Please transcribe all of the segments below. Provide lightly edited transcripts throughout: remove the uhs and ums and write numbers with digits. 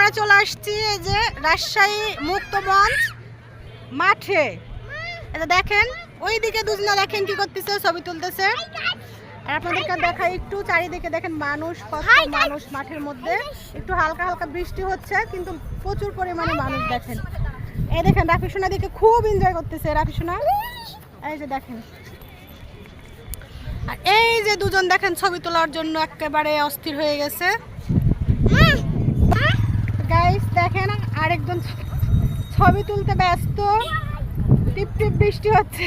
আমরা চলে আসছি এই যে রাজশাহী মুক্ত মঞ্চ মাঠে। এটা দেখেন ওইদিকে দুজনা দেখেন কি করতেছে, ছবি তুলতেছে। আর আপনাদেরকে দেখাই একটু চারিদিকে দেখেন মানুষ, কত মানুষ মাঠের মধ্যে। একটু হালকা হালকা বৃষ্টি হচ্ছে কিন্তু প্রচুর পরিমাণে মানুষ দেখেন। এই দেখেন রাফি সোনা দিকে খুব এনজয় করতেছে রাফি সোনা। এই যে দেখেন, আর এই যে দুজন দেখেন ছবি তোলার জন্য একেবারে অস্থির হয়ে গেছে। গাইস দেখেন আরেকজন ছবি তুলতে ব্যস্ত, টিপ টিপ বৃষ্টি হচ্ছে।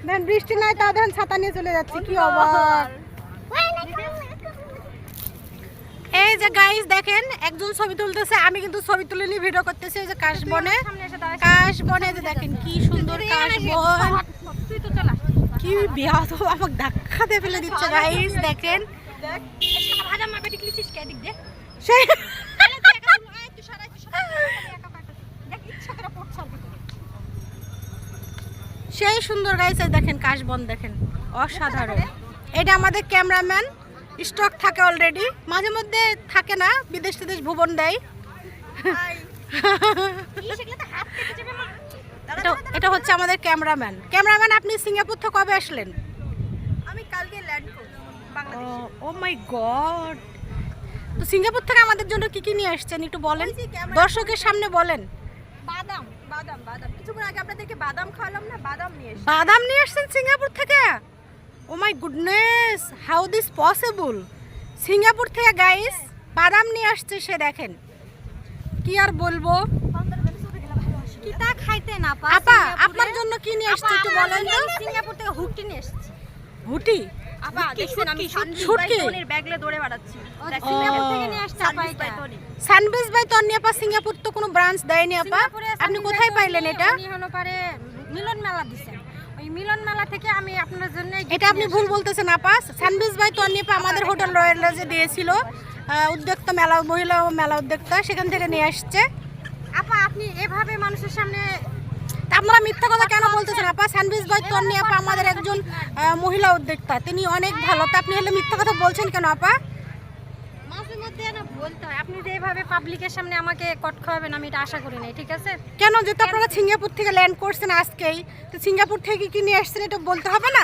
দেখেন বৃষ্টি নাই তা দেখেন ছাতা নিয়ে চলে যাচ্ছে, কি অবাক। এই যে গাইস দেখেন একজন ছবি তুলতেছে, আমি কিন্তু ছবি তুলে নিয়ে ভিডিও করতেছি। এই যে কাশবনে, কাশবনে যে দেখেন কি সুন্দর কাশবন, কি বিয়া তো আমাকে ধাক্কা দিয়ে ফেলে দিচ্ছে। গাইস দেখেন সেই সুন্দর গাইস। দেখেন কাশবন দেখেন অসাধারণ। এটা আমাদের ক্যামেরাম্যান, স্টক থাকে অলরেডি, মাঝে মধ্যে থাকে না, বিদেশ টিদেশ ভুবন দেয়। এটা হচ্ছে আমাদের ক্যামেরাম্যান। ক্যামেরাম্যান আপনি সিঙ্গাপুর থেকে কবে আসলেন? আমি কালকে ল্যান্ড করব বাংলাদেশে। ও মাই গড। তো সিঙ্গাপুর থেকে আমাদের জন্য কি কি নিয়ে আসছেন একটু বলেন, দর্শকের সামনে বলেন। বাদাম বাদাম বাদাম কিছুক্ষণ আগে আপনাদেরকে বাদাম খাওয়ালাম না, বাদাম নিয়ে এসেছি। বাদাম নিয়ে আসছেন সিঙ্গাপুর থেকে? Oh my goodness, how this possible. Singapore থেকে গাইস বাদাম নিয়ে আসছে সে, দেখেন কি আর বলবো। কিতা খাইতে না আপা আপনার জন্য কি নিয়ে আসছে একটু বলেন তো। সিঙ্গাপুর থেকে হুটি নিয়ে এসেছি। হুটি? আপা দেখছেন আমি শুটকি সানবিজ ব্যাগলে দৌড়ে বেড়াচ্ছি। সিঙ্গাপুর থেকে নিয়ে আসছে আপা এটা। সানবিজ বাই তন্নি আপা সিঙ্গাপুর তো কোনো ব্রাঞ্চ দেয়নি আপা, আপনি কোথায় পাইলেন এটা? উনি হলো পারে মিলন মেলা দিছেন, ওই মিলন মেলা থেকে আমি আপনার জন্য এটা আপনি ভুল বলতেছেন আপা। সানবিজ বাই তন্নি আপা আমাদের হোটেল রয়্যাল লজে দিয়েছিল, উদ্যোক্তা মেলা, মহিলা মেলা উদ্যোক্তা, সেখান থেকে নিয়ে আসছে। আপা আপনি এভাবে মানুষের সামনে আপনারা মিথ্যা কথা কেন বলতেছেন আপা? সানবিজ বাই তন্নি আপা আমাদের একজন মহিলা উদ্যোক্তা, তিনি অনেক ভালো। তা আপনি হলে মিথ্যা কথা বলছেন কেন আপা? মাঝে মধ্যে না বলতে হয়। আপনি যে এভাবে পাবলিকের সামনে আমাকে কট খাওয়াবেন আমি এটা আশা করি নাই, ঠিক আছে? কেন, যেহেতু আপনারা সিঙ্গাপুর থেকে ল্যান্ড করছেন আজকেই, তো সিঙ্গাপুর থেকে কি নিয়ে আসছেন এটা বলতে হবে না?